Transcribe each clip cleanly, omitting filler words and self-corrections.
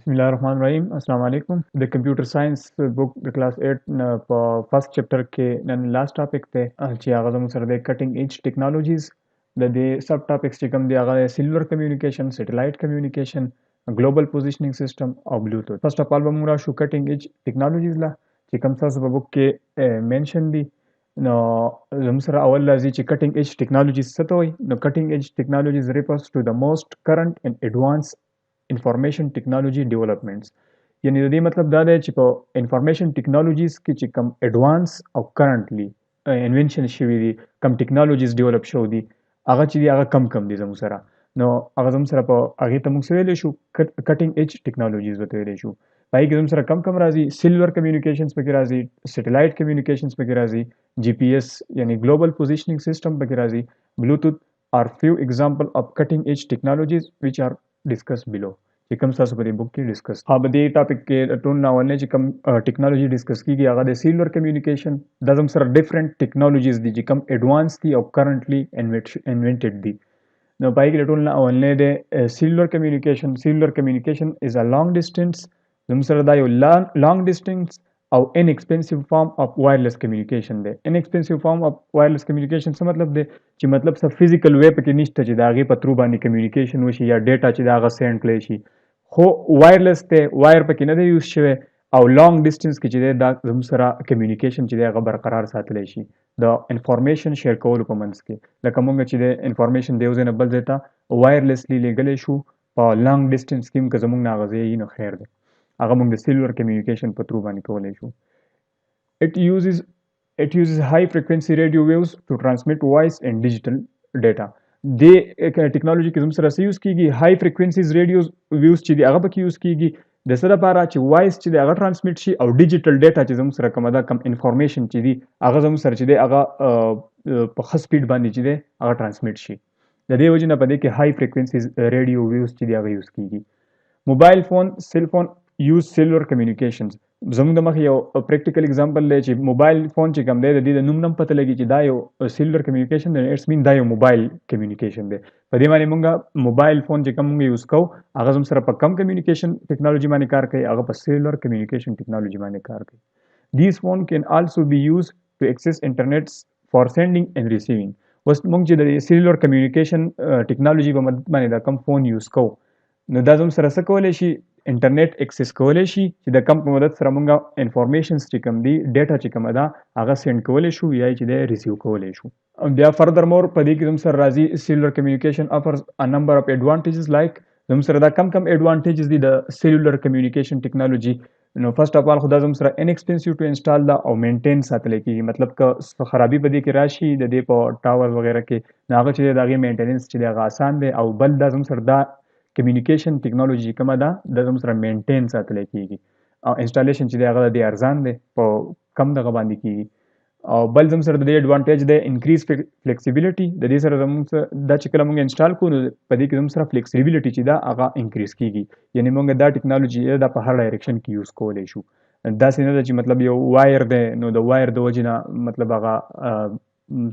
बिस्मिल्लाहिर्रहमानिर्रहीम अस्सलाम वालेकुम द कंप्यूटर साइंस बुक د क्लास 8 په فرست چپټر کې نن لاست ټاپک ته چې هغه زموږ سره د کټینګ ایج ټیکنالوژیز د دې سب ټاپکس چې کوم دی هغه سیلولر کمیونیکیشن سټلایټ کمیونیکیشن ګلوبل پوزیشنینګ سیستم او بلوتوث فرست اف آل به موږ راشو کټینګ ایج ټیکنالوژیز لا چې کوم تاسو په بک کې منشن دي نو زموږ سره اول راځي چې کټینګ ایج ټیکنالوژیز څه ته وایي نو کټینګ ایج ټیکنالوژیز ریفرز ټو د موست کرنٹ اینڈ ایڈوانس انفارمیشن ټیکنالوژي ډیولپمنټس یعنی د دې مطلب دا دی چې په انفارمیشن ټیکنالوژیز کې چې کم ایڈوانس او کرنټلی انوینشن شوي دي کم ټیکنالوژیز ډیولپ شوي دي هغه چې دي هغه کم دي زموږ سره نو هغه زموږ سره په هغې ته موږ څه ویلی شو کټینګ ایج ټیکنالوژیز ورته ویلی شو په هغې کې زموږ سره کم راځي سیلور کمیونیکیشنز پکې راځي سیټلایټ کمیونیکیشنز پکې راځي جی پی ایس یعنی ګلوبل پوزیشنینګ سیسټم پکې راځي بلوتوث are few example of cutting edge technologies which are discussed below چې کوم تاسو په دې بک کې ډسکس په دې ټاپک کې ټول ناولنه چې کوم ټیکنالوژي ډسکس کیږي هغه د سیلولر کمیونیکیشن د زم سره ډیفرنٹ ټیکنالوژیز دي چې کوم ایڈوانس دي او کرنټلی انوینټډ دي نو پای کې ټول ناولنه د سیلولر کمیونیکیشن از ا لانګ ډیسټنس زم سره دا یو لانګ ډیسټنس او انیکسپنسیو فارم اف وایرلیس کمیونیکیشن دی انیکسپنسیو فارم اف وایرلیس کمیونیکیشن څه مطلب دی چې مطلب څه فزیکل وی پکې نشته چې دا غي په ترو باندې کمیونیکیشن وشي یا ډیټا چې دا غا سند کړي شي خو وایرلیس ته وایر پکې نه دی یوز شوی او لانګ ډیسټنس کې چې دا زموږ سره کمیونیکیشن چې دی هغه برقرار ساتلی شي د انفارمیشن شیر کولو په منځ کې لکه موږ چې د انفارمیشن د یو ځای نه بل ځای ته وایرلیسلی لیږلی شو په لانګ ډیسټنس کې هم که زموږ نه هغه ځای وي نو خیر دی هغه موږ د سیلولر کمیونیکیشن په ترو باندې کولی شو it uses high frequency radio waves to transmit voice and digital data د ټیکنالوژي کې زموږ سره څه یوز کیږي های فریکوینسیز ریډیو ویوز چې دی هغه پکې یوز کیږي د څه لپاره چې وایس چې دی هغه ټرانسمیټ شي او ډیجیټل ډیټا چې زموږ سره کومه ده کم انفارمیشن چې دی هغه زموږ سره چې دی هغه په ښه سپیډ باندې چې دی هغه ټرانسمیټ شي د دې وجې نه په دې کې های فریکوینسیز ریډیو ویوز چې دی هغه یوز کیږي موبایل فون سیل فون یوز سیلولر کمیونیکیشنز زموږ د مخې یو پریکټیکل اگزامپل دی چې موبایل فون چې کوم دی د دې د نوم پته لګي چې دا یو سیلولر کمیونیکیشن دی اټس مین دا یو موبایل کمیونیکیشن دی په دې باندې موږ موبایل فون چې کوم موږ یوز کوو هغه زموږ سره په کم کمیونیکیشن ټیکنالوژي باندې کار کوي هغه په سیلولر کمیونیکیشن ټیکنالوژي باندې کار کوي دیز فون کین آلسو بی یوز ټو ایکسس انټرنیټ فار سینډینګ اینڈ ریسیوینګ اوس موږ چې د سیلولر کمیونیکیشن ټیکنالوژي په مدد باندې دا کم فون یوز کوو نو دا زموږ سره څه کولی شي انټرنیټ اکسس کولی شي چې د کم په مدد سره موږ انفارمیشنز چې کوم دي ډیټا چې کومه ده هغه سینډ کولی شو یا چې دی ریسیو کولی شو بیا فردر مور په دې کې زموږ سره راځي سیلولر کمیونیکیشن افرز ا نمبر اف ایډوانټیجز لایک زموږ سره دا کم ایډوانټیجز دي د سیلولر کمیونیکیشن ټیکنالوژي نو فرست اف آل خو دا زموږ سره انیکسپنسیو ټو انسټال دا او مینټین ساتلی کېږي مطلب که خرابي په دې کې راشي د دې په ټاور وغیره کې نو هغه چې دی د هغې مینټیننس چې دی هغه آسان دی او بل دا زموږ سره دا کمیونیکیشن ټیکنالوژي کومه ده د زموږ سره مینټین ساتلی کېږي او انسټالیشن چې دی هغه د دې ارزان دی په کم دغه باندې کېږي او بل زموږ سره د دې اډوانټیج دی انکریز فلیکسیبیلیټي د دې سره زموږ دا چې کله موږ انسټال کوو نو په دې کې زموږ سره فلیکسیبیلیټي چې ده هغه انکریز کېږي یعنی موږ دا ټیکنالوژي دا په هر ډایرکشن کې یوز کولی شو داسې نه ده چې مطلب یو وایر دی نو د وایر د وجې نه مطلب هغه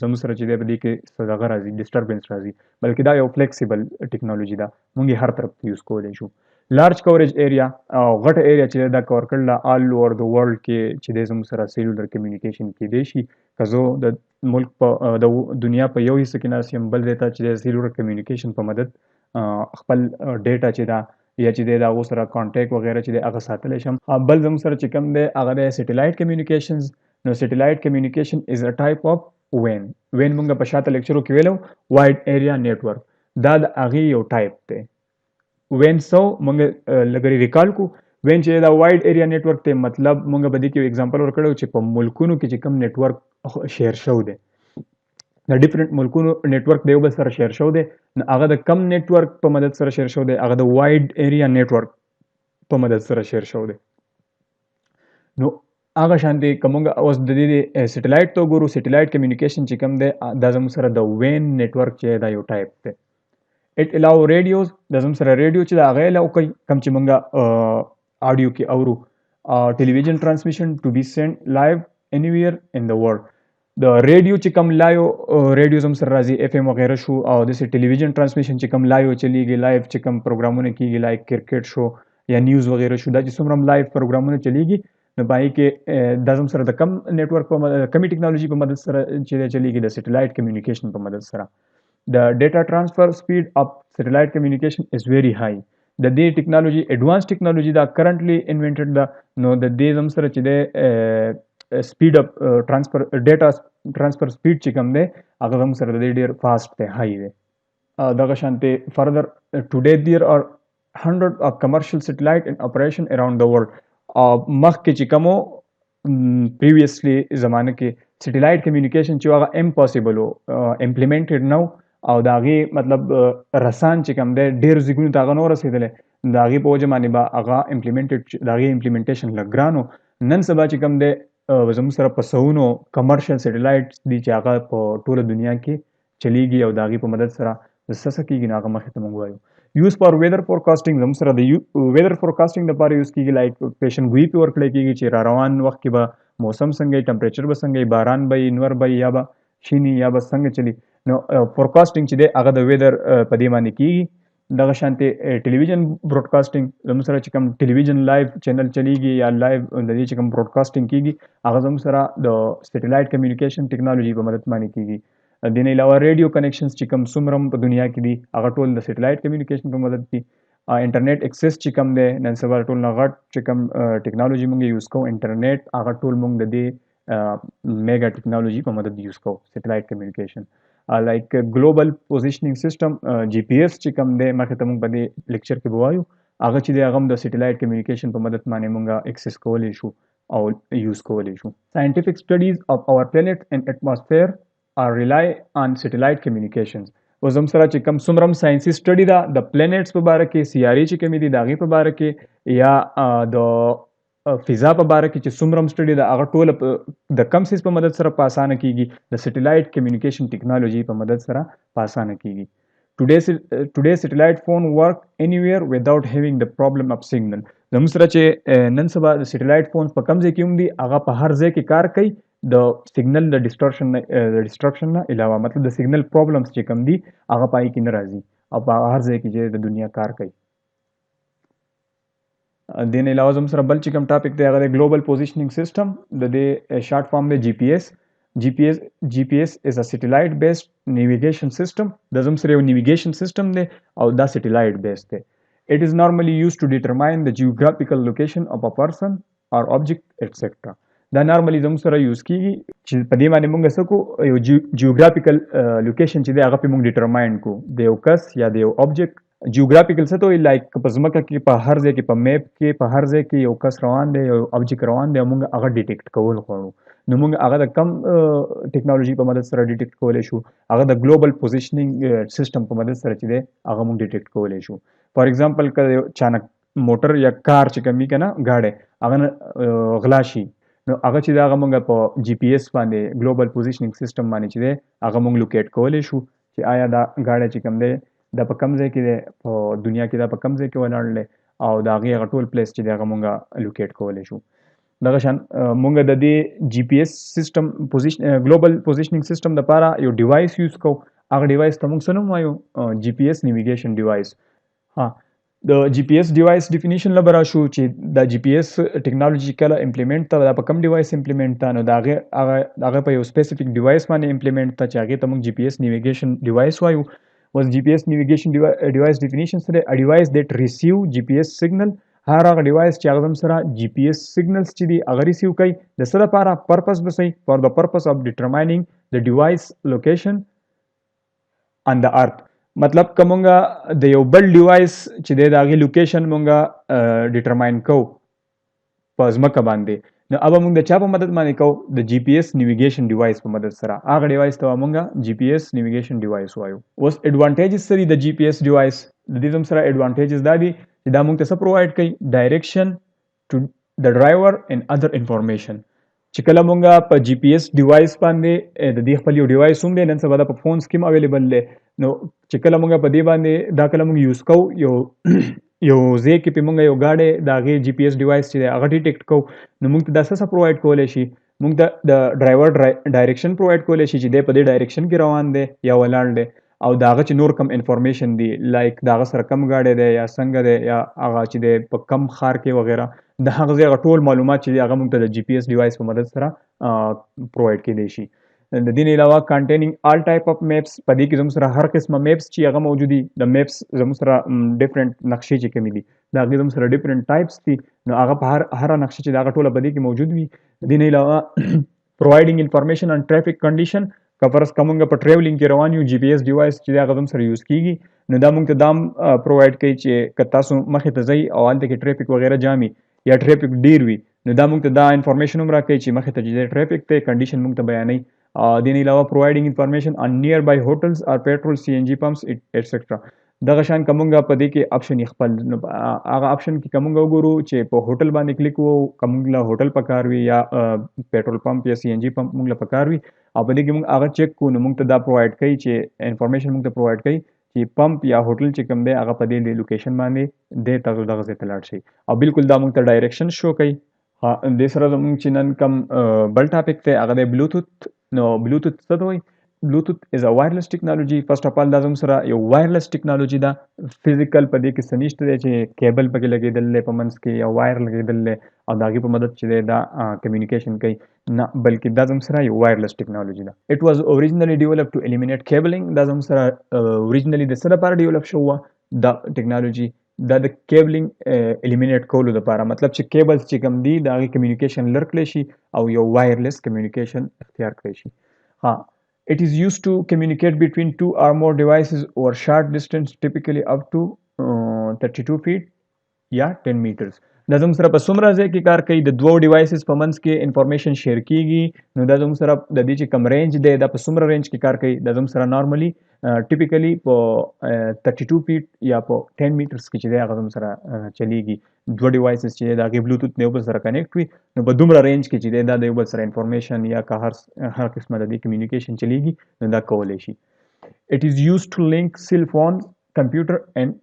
زموږ سره چې دی په دې کې دغه راځي ډسټربنس راځي بلکې دا یو فلیکسیبل ټیکنالوژي ده موږ یې هر طرف ته یوز کولی شو لارج کوریج ایریا او غټه ایریا چې دا کور کړله آل اوور د ورلډ کې چې دی زموږ سره سیلولر کمیونیکیشن کېدی شي که زه د ملک په د دنیا په یو حصه کې ناست یم بل ځای ته چې د سیلولر کمیونیکیشن په مدد خپل ډیټا چې دا یا چې دی د هغو سره کانټیکټ وغیره چې دی هغه ساتلی شم بل زموږ سره چې کوم دی هغه دی سیټلایټ کمیونیکیشنز نو سیټلایټ کمیونیکیشن از ا ټایپ اف وین موږ په شاته لیکچرو کې ویلو وایډ ایریا نیټورک دا د هغې یو ټایپ دی وین سو موږ لږ ریکال کو وین چې دا وایډ ایریا نیټورک دی مطلب موږ په دې کې یو اگزامپل ورکړی چې په ملکونو کې چې کوم نیټورک شیر شوی دی د ډیفرنٹ ملکونو نیټورک د یو بل سره شیر شوی دی نو هغه د کم نیټورک په مدد سره شیر شوی دی هغه د وایډ ایریا نیټورک په مدد سره شیر شوی دی نو هغه شانتي که موږ اوس د دې سیټلایټ ته وګورو سیټلایټ کمیونیکیشن چې کوم دی دا زموږ سره د وین نیټورک چې دا یو ټایپ دی اټ الاو ریډیوز د زموږ سره ریډیو چې د هغې الاو کوي کوم چې موږ آډیو کې اورو ټلویزیون ټرانسمیشن ټو بی سینډ لایو انیویر ان د ورلډ د ریډیو چې کوم لایو ریډیو زموږ سره راځي اف ام وغیره شو او داسې ټلویزیون ټرانسمیشن چې کوم لایو چلیږي لایو چې کوم پروګرامونه کېږي لایک کرکټ شو یا نیوز وغیره شو دا چې څومره هم لایف پروګرامونه چلیږي نو پای کې دا زم سره د کم نیټورک په کمی ټیکنالوژي په مدد سره چې چلیږي د سټلایټ کمیونیکیشن په مدد سره د ډیټا ټرانسفر سپیډ اپ سټلایټ کمیونیکیشن از ویری های د دې ټیکنالوژي ایڈوانس ټیکنالوژي دا کرنټلی انوینټډ ده نو د دې زم سره چې د سپیډ اپ ټرانسفر ډیټا ټرانسفر سپیډ چې کوم دی هغه زم سره د ډیر فاست دی های دی دغه شانته further today there are hundred of commercial satellite in operation around the world مخکې چې کومو previously زمانه کې سټلایټ کمیونیکیشن چې هغه امپوسیبل او امپلیمنټډ نو او دا غي مطلب رسان چې کوم دی ډیر زګونو ته غنور رسیدلې دا غي په وجه باندې با هغه امپلیمنټډ دا غي امپلیمنټیشن لګرانو نن سبا چې کوم دی زموږ سره په سونو کمرشل سټلایټ دي چې هغه په ټوله دنیا کې چلیږي او دا غي په مدد سره د سسه کېږي نو هغه مخې ته مونږ وایو use for weather forecasting زموږ سره د weather forecasting لپاره یوز کیږي لایک پیشن ګوئی په ورکړی کیږي چې را روان وخت کې به موسم څنګه ټمپریچر به څنګه باران به انور به یا به شینی یا به څنګه چلی نو فورکاسټینګ چې دی هغه د ویدر په دې باندې کیږي دغه شانته ټلویزیون براډکاسټینګ زموږ سره چې کوم ټلویزیون لایو چینل چلیږي یا لایو د دې چې کوم براډکاسټینګ کیږي هغه زموږ سره د سټلایټ کمیونیکیشن ټیکنالوژي په مدد باندې کیږي د نه علاوه ریډیو کنیکشنز چې کوم څومره په دنیا کې دي هغه ټول د سټلایټ کمیونیکیشن په مدد دي انټرنیټ اکسس چې کوم دی نن سبا ټول نه غټ چې کوم ټیکنالوژي موږ یوز کوو انټرنیټ هغه ټول موږ د دې میگا ټیکنالوژي په مدد یوز کوو سټلایټ کمیونیکیشن لایک ګلوبل پوزیشنینګ سیستم جی پی ایس چې کوم دی مخکې ته موږ په دې لیکچر کې ووایو هغه چې دی هغه د سټلایټ کمیونیکیشن په مدد باندې موږ اکسس کولی شو او یوز کولی شو ساينټیفیک سټډیز اف اور پلانټ ان اټماسفیر or rely on satellite communications او زم سره چې کم څومره ساينسي سټډي دا د پلانټس په اړه کې سیاري چې کومې دي داغي په اړه کې یا د فضا په اړه کې چې څومره سټډي دا هغه ټول د کم سیس په مدد سره په اسانه کیږي د سټلایټ کمیونیکیشن ټیکنالوژي په مدد سره په اسانه کیږي today satellite phone work anywhere without having the problem of signal زم سره چې نن سبا د سټلایټ فون په کم ځای کې هم دي هغه په هر ځای کې کار کوي د سیګنل د ډیسټرکشن نه علاوه مطلب د سیګنل پرابلمز چې کم دي هغه پای کې نه راځي او په هر ځای کې چې د دنیا کار کوي د نه علاوه زم سره بل چې کم ټاپک دی هغه ګلوبل پوزیشنینګ سیستم د دې شارټ فارم دی جی پی ایس از ا سټلایټ بیسډ نیویګیشن سیستم د زم سره یو نیویګیشن سیستم دی او دا سټلایټ بیسډ دی it is normally used to determine the geographical location of a person or object etc دا نارملی زموږ سره یوز کیږي چې په دې باندې موږ سکو یو جیوګرافیکل لوکیشن چې دی هغه په موږ ډیټرماین کو د یو کس یا د یو آبجیکټ جیوګرافیکل څه ته وایي لایک په ځمکه کې په هر ځای کې په میپ کې په هر ځای کې یو کس روان دی یو آبجیکټ روان دی موږ هغه ډیټیکټ کول غواړو نو موږ هغه د کم ټیکنالوژي په مدد سره ډیټیکټ کولی شو هغه د ګلوبل پوزیشنینګ سیستم په مدد سره چې دی هغه موږ ډیټیکټ کولی شو فار ایگزامپل که چانک موټر یا کار چې کمی کنه گاډي هغه غلا شي نو هغه چې دا هغه موږ په جی پی ایس باندې ګلوبل پوزیشنینګ سیستم باندې چې دی هغه موږ لوکیټ کولی شو چې آیا دا گاډی چې کوم دی دا په کوم ځای کې دی په دنیا کې دا په کوم ځای کې ولاړ دی او د هغې هغه ټول پلیس چې دی هغه موږ لوکیټ کولی شو دغه شان موږ د دې جی پی ایس سیستم ګلوبل پوزیشنینګ سیستم دپاره یو ډیوایس یوز کوو هغه ډیوایس ته موږ څه نوم وایو جی پی ایس نیویګیشن ډیوایس د جی پی ایس ډیوایس ډیفینیشن لبرا شو چې د جی پی ایس ټیکنالوژي کله امپلیمنٹ ته دا په کم ډیوایس امپلیمنٹ ته نو دا هغه په یو سپیسیفیک ډیوایس باندې امپلیمنٹ ته چې هغه ته موږ جی پی ایس نیویګیشن ډیوایس وایو was GPS navigation device definition سره a device that receive GPS signal هر هغه ډیوایس چې هغه سره جی پی ایس سیګنلز چې دی هغه ریسیو کوي د څه لپاره پرپس بسې for the purpose of determining the device location on the earth مطلب کومه د یو بل ډیوایس چې د هغه لوکیشن مونږه ډیټرماین کو په ځمکه باندې نو اوبه مونږ د چا په مدد باندې کو د جی پی ایس نیویګیشن ډیوایس په مدد سره هغه ډیوایس ته مونږه جی پی ایس نیویګیشن ډیوایس وایو اوس ایڈوانټیجز سره د جی پی ایس ډیوایس د دې زم سره ایڈوانټیجز دا دي چې دا مونږ ته څه پرووایډ کوي ډایریکشن ټو د ډرایور ان ادر انفارمیشن چې کله مونږه په جی پی ایس ډیوایس باندې د دې خپل یو ډیوایس هم دی نن سبا د په فونز کې اویلیبل دی نو چې کله مونږه په دې باندې دا کله مونږ یوز کوو یو ځای کې په مونږه یو گاډي د هغې جی پی ایس ډیوایس چې دی هغه ډیټیکټ کوو نو مونږ ته دا څه پرووایډ کولی شي مونږ ته د ډرایور ډایریکشن پرووایډ کولی شي چې دی په دې ډایریکشن کې روان دی یا ولاړ دی او دا هغه چې نور کم انفارمیشن دی لایک دا هغه سره کم گاډي دی یا څنګه دی یا هغه چې دی په کم خار کې وغیرہ د هغه ځای ټول معلومات چې دی هغه موږ ته د جی پی ایس ډیوایس په مدد سره پرووایډ کېدای شي. د دې نه علاوه کنټینینګ آل ټایپ اف میپس په دې کې زموږ سره هر قسمه میپس چې هغه موجود دي د میپس زموږ سره ډیفرنٹ نقشې چې کومې دي دا هغې زموږ سره ډیفرنٹ ټایپس دي نو هغه په هر نقشه چې د هغه ټوله په دې کې موجود وي. د دې نه علاوه پرووایډینګ انفارمیشن آن ټرافیک کنډیشن که فرض که موږ په ټریولینګ کې روان یو جی پی ایس ډیوایس چې هغه زموږ سره یوز کیږي نو دا موږ ته دا پرووایډ کوي چې که تاسو مخې ته ځئ او هلته کې ټریفیک وغیره جام وي یا ټریفیک ډیر وي نو دا موږ ته دا انفارمیشن هم راکوي چې مخې ته چې ټریفیک دی کنډیشن موږ ته بیانوي. د نه علاوه پرووایډینګ انفارمیشن آن نیئر بای هوټلز اور پیټرول سی ان جی پمپس ایټسټرا دغه شان که موږ په دې کې اپشن یې خپل هغه اپشن کې که موږ وګورو چې په هوټل باندې کلیک وکړو که موږ له هوټل پکار وي یا پیټرول پمپ یا سی ان جی پمپ موږ له پکار وي او په دې کې موږ هغه چیک کړو نو موږ ته دا پرووایډ کوي چې انفارمیشن موږ ته پرووایډ کوي چې پمپ یا هوټل چې کوم دی هغه په دې لوکیشن باندې دی تاسو دغه ځای ته لاړ شئ او بالکل دا موږ ته ډایرکشن شو کوي. دې سره زموږ چې نن کوم بل ټاپک دی هغه دی بلوتوث. نو بلوتوث څه ته وایي؟ بلوتوث از ا وایرلس ټیکنالوجي. فرست اف آل دا زموږ سره یو وایرلس ټیکنالوجي ده فزیکل په دې کې څه نشته دی چې کیبل پکې لګېدل دی په منځ کې یا وایر لګېدل دی او د هغې په مدد چې دی دا کمیونیکیشن کوي نه بلکې دا زموږ سره یو وایرلس ټیکنالوجي ده. اټ واز اوریجنلی ډیولپ ټو الیمینیټ کیبلینګ. دا زموږ سره اوریجنلی د څه لپاره ډیولپ شوی وه دا ټیکنالوجي دا د کیبلینګ الیمینیټ کولو لپاره مطلب چې کیبلز چې کوم دي د هغې کمیونیکیشن لر کړی شي او یو وایرلیس کمیونیکیشن اختیار کړی شي. It is used to communicate between two or more devices over short distance, typically up to 32 feet یا 10 meters. دا زموږ سره په څومره ځای کې کار کوي د دوو ډیوایسز په منځ کې انفارمیشن شیر کیږي نو دا زموږ سره د دې چې کم رینج دی دا په څومره رینج کې کار کوي دا زموږ سره نارملی ټیپیکلی په 32 فیټ یا په 10 میټرز کې چې دی هغه زموږ سره چلیږي. دوه ډیوایسز چې دی د هغې بلوتوث د یو بل سره کنیکټ وي نو په دومره رینج کې چې دی دا د یو بل سره انفارمیشن یا که هر قسمه د دې کمیونیکیشن چلیږي نو دا کولی شي. It is used to link cell phone, computer and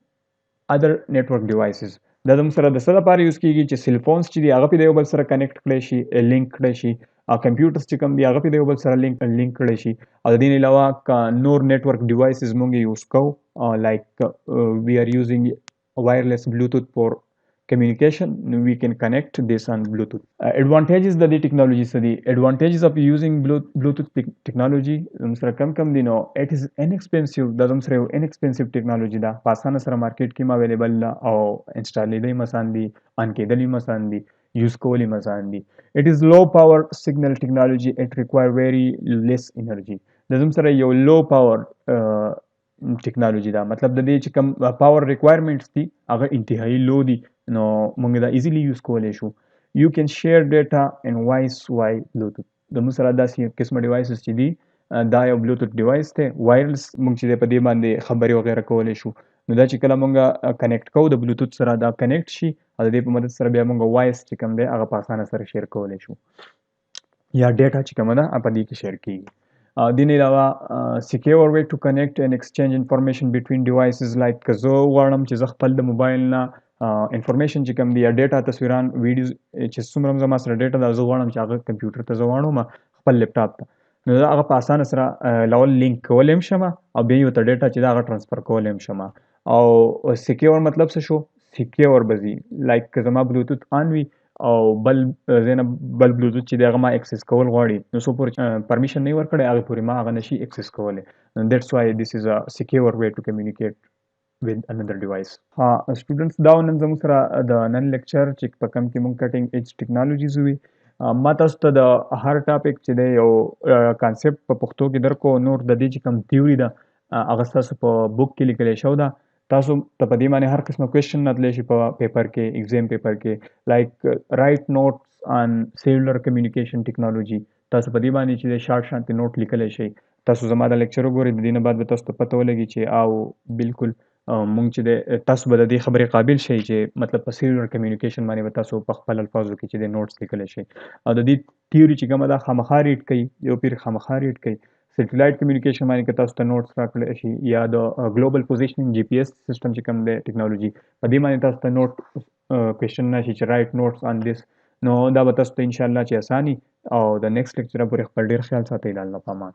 other network devices. دا زموږ سره د څه لپاره یوز کیږي چې سیل فونز چې دي هغه پې د یو بل سره کنیکټ کړی شي لینک کړی شي او کمپیوټرز چې کوم دي هغه پې د یو بل سره لینک کړی شي او د دې نه علاوه که نور نیټورک ډیوایسز مونږ یوز کوو لایک وی آر یوزینګ وایرلیس بلوتوث فور communication we can connect this on Bluetooth. Advantages د دې ټیکنالوژي څه دي؟ Advantages of using Bluetooth technology زموږ سره کم دي نو it is inexpensive. دا زموږ سره یو inexpensive ټیکنالوژي ده په اسانه سره مارکیټ کې اویلیبل ده او انسټالیدل یې آسان دي آن کېدل یې آسان دي یوز کول یې آسان دي. It is low power signal technology. It require very less energy. دا زموږ سره یو low power ټیکنالوژي ده مطلب د دې چې کوم پاور ریکوایرمنټس دي هغه انتهایی لو دي نو موږ دا ایزیلی یوز کولی شو. یو کین شیر ډیټا ان وایس وای بلوتوث. د موږ سره داسې قسمه ډیوایسز چې دي دا یو بلوتوث ډیوایس دی وایرلس موږ چې دی په دې باندې خبرې وغیره کولی شو نو دا چې کله موږ کنیکټ کوو د بلوتوث سره دا کنیکټ شي او د دې په مدد سره بیا موږ وایس چې کوم دی هغه په اسانه سره شیر کولی شو یا ډیټا چې کومه ده په دې کې شیر کیږي. دې نه علاوه سیکیور وی ټو کنیکټ اینڈ ایکسچینج انفارمیشن بټوین ډیوایسز لایک که زه غواړم چې زه خپل د موبایل نه انفارمیشن چې کوم دی یا ډیټا تصویران ویډیوز چې څومره زما سره ډیټا ده زه غواړم چې هغه کمپیوټر ته زه واړوم خپل لیپټاپ ته نو زه هغه په اسانه سره لول لینک کولی هم شم او بیا یې ورته ډیټا چې ده هغه ټرانسفر کولی هم شم. او سیکیور مطلب څه شو؟ سیکیور به ځي لایک که زما بلوتوث آن وي او بل ځای نه بل بلوتوث چې دی هغه ما اکسس کول غواړي نو څو پورې پرمیشن نه وي ورکړی هغې پورې ما هغه نشي اکسس کولی. دیټس وای دیس از ا سیکیور وی ټو کمیونیکیټ with another device. Students دا نن زموږ سره د نن لیکچر چې په کوم کې موږ کټینګ ایج ټیکنالوژیز وي ما تاسو ته د هر ټاپک چې دی یو کانسیپټ په پښتو کې درکو نور د دې چې کوم تیوري ده هغه ستاسو په بک کې لیکلی شوی ده تاسو ته په دې باندې هر قسمه کوېشن راتلی شي په پیپر کې ایگزام پیپر کې لایک رایټ نوټس آن سیلولر کمیونیکیشن ټیکنالوژي تاسو په دې باندې چې د شارټ شانتې نوټ لیکلی شئ. تاسو زما دا لیکچر وګورئ د دې نه بعد به تاسو ته پته ولګي چې او بالکل مونږ چې دی تاسو به د دې خبرې قابل شئ چې مطلب په سیلولر کمیونیکیشن باندې به تاسو په خپل الفاظو کې چې دی نوټس لیکلی شئ او د دې تیوري چې کومه ده خامخا ریډ کوئ یو پیر خامخا ریډ کوئ. سیټلایټ کمیونیکیشن باندې که تاسو ته نوټس راکړلی شي یا د ګلوبل پوزیشنینګ جی پی ایس سیسټم چې کوم دی ټیکنالوژي په دې باندې تاسو ته نوټ کوېشن راشي چې رایټ نوټس آن دیس نو دا به تاسو ته انشاءالله چې اساني او د نیکسټ لیکچر پورې خپل ډېر خیال ساتئ. د الله په امان.